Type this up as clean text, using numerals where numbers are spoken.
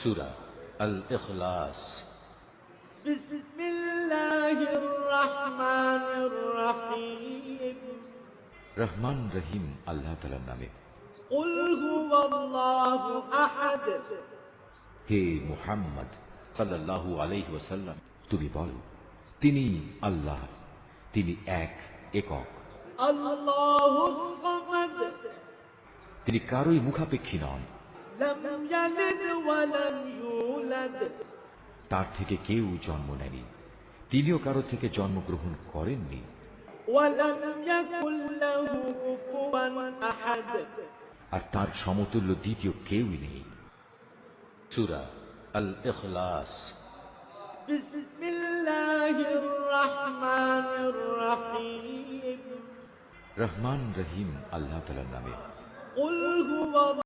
সূরা আল ইখলাস। বিসমিল্লাহির রহমানির রহিম। রহমান রহিম আল্লাহ তাআলার নামে। কুল হুয়াল্লাহু আহাদ। হে মুহাম্মদ সাল্লাল্লাহু আলাইহি ওয়াসাল্লাম, তুমি বলো, তিনি আল্লাহ, তিনি একক। আল্লাহুস সামাদ। তিনি কারোই মুখাপেক্ষী নন। লাম ইয়ালিদ ওয়া লাম ইউলাদ। তার থেকে কেউ জন্ম নেয়নি, তিনিও কারো থেকে জন্মগ্রহণ করেননি। ওয়া লাম ইয়াকুল লাহু কুফুয়ান আহাদ। আর তার সমতুল্য দ্বিতীয় কেউই নেই। সূরা আল ইখলাস। বিসমিল্লাহির রহমানির রহিম। রহমান রহিম আল্লাহ তাআলার নামে। কুল হুয়া